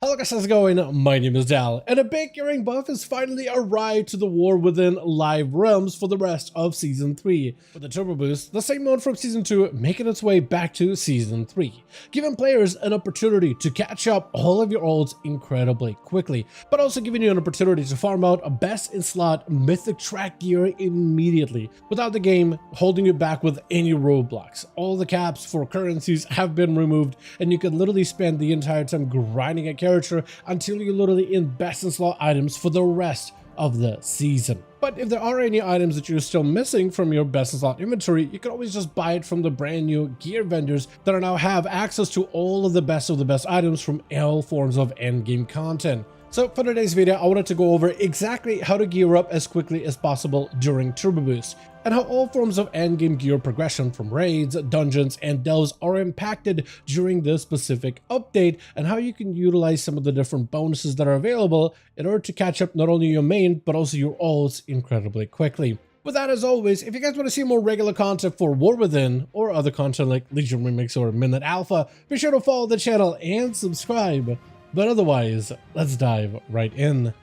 Hello guys, how's it going? My name is Dal, and a big gearing buff has finally arrived to the War Within live realms for the rest of Season 3, with the Turbo Boost, the same mode from Season 2, making its way back to Season 3, giving players an opportunity to catch up all of your ults incredibly quickly, but also giving you an opportunity to farm out a best-in-slot mythic track gear immediately, without the game holding you back with any roadblocks. All the caps for currencies have been removed, and you can literally spend the entire time grinding a character until you're literally in best in slot items for the rest of the season. But if there are any items that you're still missing from your best in slot inventory, you can always just buy it from the brand new gear vendors that now have access to all of the best items from all forms of endgame content. So for today's video, I wanted to go over exactly how to gear up as quickly as possible during Turbo Boost, and how all forms of endgame gear progression from raids, dungeons, and delves are impacted during this specific update, and how you can utilize some of the different bonuses that are available in order to catch up not only your main, but also your ults incredibly quickly. With that, as always, if you guys want to see more regular content for War Within, or other content like Legion Remix or Midnight Alpha, be sure to follow the channel and subscribe. But otherwise, let's dive right in.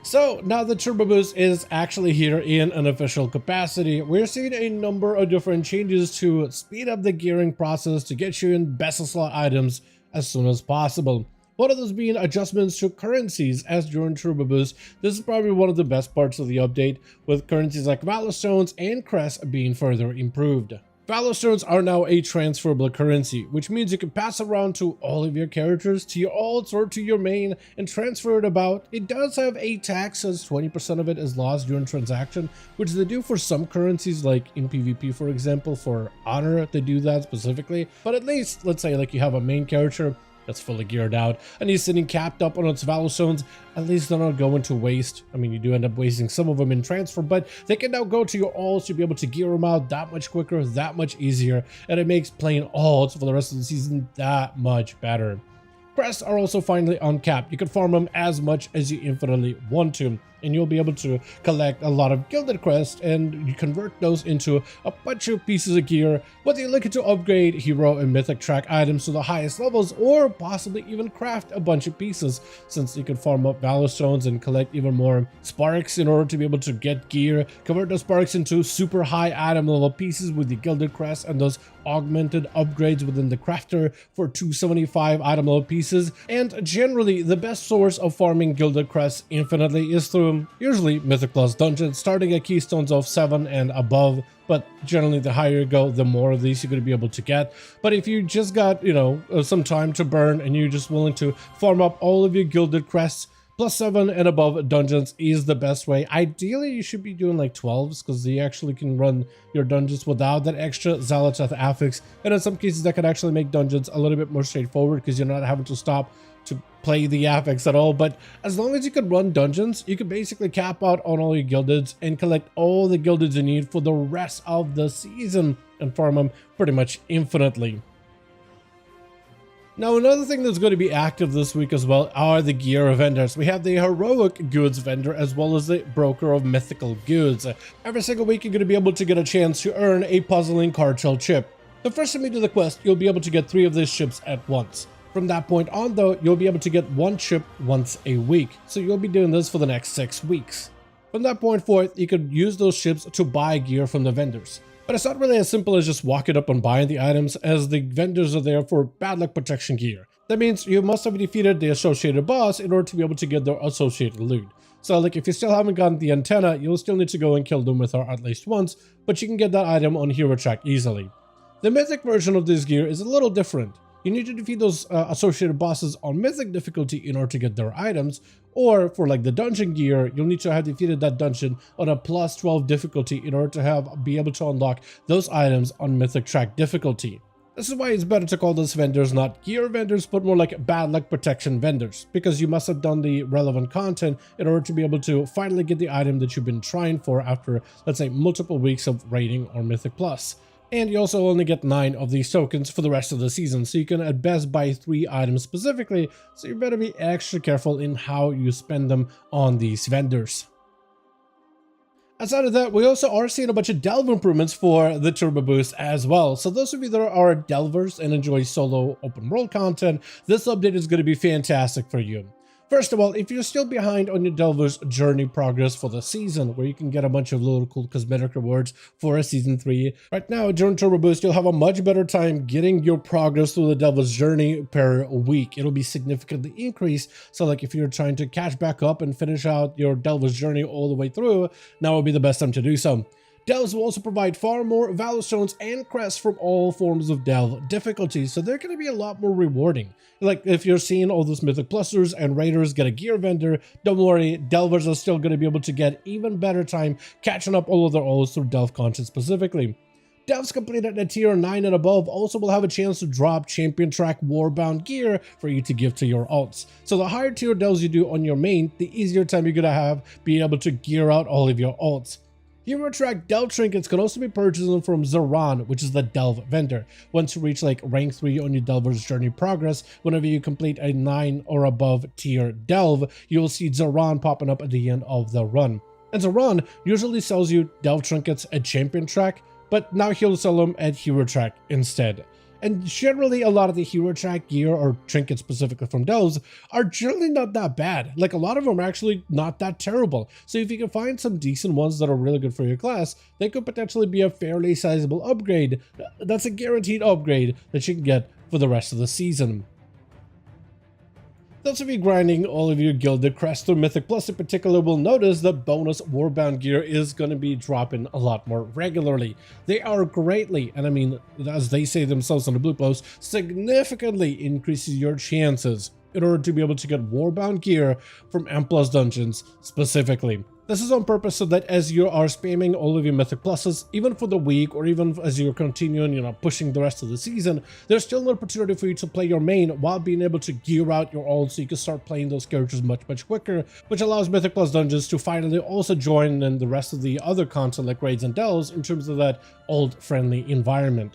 So now the Turbo Boost is actually here in an official capacity. We're seeing a number of different changes to speed up the gearing process to get you in best in slot items as soon as possible. One of those being adjustments to currencies, as during Turbo Boost, this is probably one of the best parts of the update, with currencies like Valor Stones and Crest being further improved. Valor Stones are now a transferable currency, which means you can pass around to all of your characters, to your ults, or to your main, and transfer it about. It does have a tax, as 20% of it is lost during transaction, which they do for some currencies, like in PvP, for example. For Honor, they do that specifically. But at least, let's say like you have a main character that's fully geared out, and he's sitting capped up on its Valor Stones, at least they're not going to waste. I mean, you do end up wasting some of them in transfer, but they can now go to your ults to be able to gear them out that much quicker, that much easier, and it makes playing ults for the rest of the season that much better. Crests are also finally uncapped. You can farm them as much as you infinitely want to, and you'll be able to collect a lot of gilded crests, and you convert those into a bunch of pieces of gear, whether you're looking to upgrade hero and mythic track items to the highest levels, or possibly even craft a bunch of pieces, since you can farm up Valor Stones and collect even more sparks in order to be able to get gear, convert those sparks into super high item level pieces with the gilded crest, and those augmented upgrades within the crafter for 275 item level pieces. And generally, the best source of farming gilded crests infinitely is through usually Mythic Plus dungeons, starting at keystones of 7 and above, but generally the higher you go, the more of these you're going to be able to get. But if you just got, some time to burn, and you're just willing to farm up all of your gilded crests, plus 7 and above dungeons is the best way. Ideally, you should be doing like 12s, because you actually can run your dungeons without that extra Zealoteth affix, and in some cases that can actually make dungeons a little bit more straightforward, because you're not having to stop to play the affix at all. But as long as you can run dungeons, you can basically cap out on all your gildeds and collect all the gildeds you need for the rest of the season and farm them pretty much infinitely. Now, another thing that's going to be active this week as well are the gear vendors. We have the heroic goods vendor as well as the broker of mythical goods. Every single week you're going to be able to get a chance to earn a puzzling card shell chip. The first time you do the quest, you'll be able to get 3 of these chips at once. From that point on though, you'll be able to get 1 chip once a week, so you'll be doing this for the next 6 weeks. From that point forth, you could use those chips to buy gear from the vendors. But it's not really as simple as just walking up and buying the items, as the vendors are there for bad luck protection gear. That means you must have defeated the associated boss in order to be able to get their associated loot. So like if you still haven't gotten the antenna, you'll still need to go and kill Lumithar at least once, but you can get that item on hero track easily. The mythic version of this gear is a little different. You need to defeat those associated bosses on mythic difficulty in order to get their items, or for like the dungeon gear, you'll need to have defeated that dungeon on a plus 12 difficulty in order to be able to unlock those items on mythic track difficulty. This is why it's better to call those vendors not gear vendors, but more like bad luck protection vendors, because you must have done the relevant content in order to be able to finally get the item that you've been trying for after, let's say, multiple weeks of raiding or mythic plus. And you also only get 9 of these tokens for the rest of the season, so you can at best buy 3 items specifically, so you better be extra careful in how you spend them on these vendors. Aside of that, we also are seeing a bunch of delve improvements for the Turbo Boost as well. So those of you that are delvers and enjoy solo open world content, this update is going to be fantastic for you. First of all, if you're still behind on your Delver's journey progress for the season, where you can get a bunch of little cool cosmetic rewards for a season 3, right now during Turbo Boost, you'll have a much better time getting your progress through the Delver's journey per week. It'll be significantly increased. So like if you're trying to catch back up and finish out your Delver's journey all the way through, now would be the best time to do so. Delves will also provide far more valor stones and crests from all forms of delve difficulties, so they're going to be a lot more rewarding. Like if you're seeing all those mythic plusters and raiders get a gear vendor, don't worry, delvers are still going to be able to get even better time catching up all of their alts through delve content specifically. Delves completed at tier 9 and above also will have a chance to drop champion track warbound gear for you to give to your alts. So the higher tier delves you do on your main, the easier time you're going to have being able to gear out all of your alts. Hero track delve trinkets can also be purchased from Dalaran, which is the delve vendor. Once you reach like rank 3 on your delver's journey progress, whenever you complete a 9 or above tier delve, you will see Dalaran popping up at the end of the run. And Dalaran usually sells you delve trinkets at champion track, but now he'll sell them at hero track instead. And generally, a lot of the hero track gear or trinkets specifically from delves are generally not that bad. Like a lot of them are actually not that terrible. So if you can find some decent ones that are really good for your class, they could potentially be a fairly sizable upgrade. That's a guaranteed upgrade that you can get for the rest of the season. Those of you grinding all of your gilded crests through Mythic Plus in particular will notice that bonus warbound gear is going to be dropping a lot more regularly. They are greatly, and I mean, as they say themselves on the blue post, significantly increases your chances in order to be able to get warbound gear from M+ dungeons specifically. This is on purpose so that as you are spamming all of your Mythic Pluses, even for the week or even as you're continuing, pushing the rest of the season, there's still an opportunity for you to play your main while being able to gear out your ult so you can start playing those characters much quicker, which allows Mythic Plus dungeons to finally also join in the rest of the other content like raids and delves in terms of that ult-friendly environment.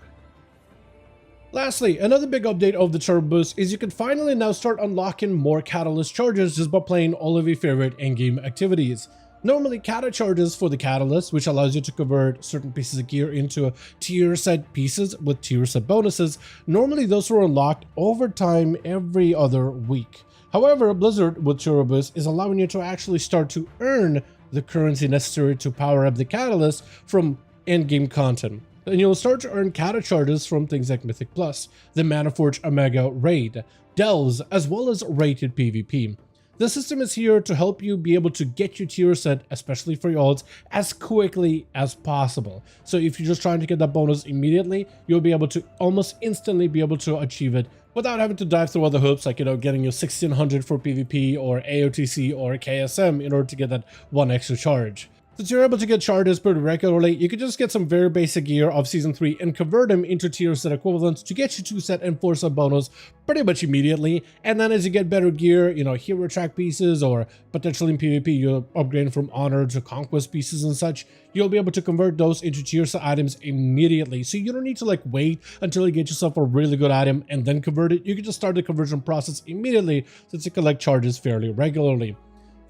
Lastly, another big update of the Turbo Boost is you can finally now start unlocking more Catalyst charges just by playing all of your favorite endgame activities. Normally, Cata charges for the Catalyst, which allows you to convert certain pieces of gear into tier set pieces with tier set bonuses. Normally, those are unlocked over time every other week. However, Blizzard with Turbo Boost is allowing you to actually start to earn the currency necessary to power up the Catalyst from endgame content. And you'll start to earn Cata charges from things like Mythic Plus, the Manaforge Omega Raid, Delves, as well as rated PvP. The system is here to help you be able to get your tier set, especially for your ults, as quickly as possible. So if you're just trying to get that bonus immediately, you'll be able to almost instantly be able to achieve it without having to dive through other hoops like, getting your 1600 for PvP or AOTC or KSM in order to get that one extra charge. Since you're able to get charges pretty regularly, you can just get some very basic gear of Season 3 and convert them into tier set equivalents to get you 2 set and 4 set bonus pretty much immediately. And then as you get better gear, hero track pieces or potentially in PvP, you're upgrading from honor to conquest pieces and such, you'll be able to convert those into tier set items immediately. So you don't need to wait until you get yourself a really good item and then convert it. You can just start the conversion process immediately since you collect charges fairly regularly.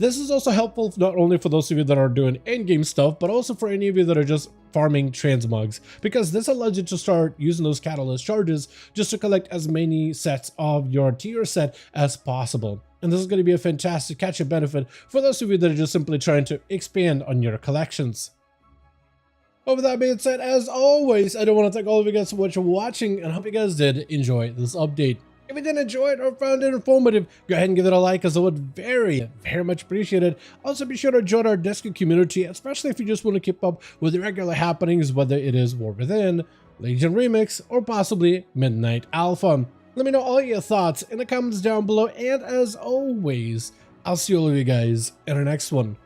This is also helpful not only for those of you that are doing endgame stuff, but also for any of you that are just farming transmugs, because this allows you to start using those Catalyst charges just to collect as many sets of your tier set as possible. And this is going to be a fantastic catch-up benefit for those of you that are just simply trying to expand on your collections. With that being said, as always, I do want to thank all of you guys so much for watching, and I hope you guys did enjoy this update. If you did enjoy it or found it informative, go ahead and give it a like, as I would very much appreciate it. Also, be sure to join our Discord community, especially if you just want to keep up with the regular happenings, whether it is War Within, Legion Remix, or possibly Midnight Alpha. Let me know all your thoughts in the comments down below, and as always, I'll see all of you guys in our next one.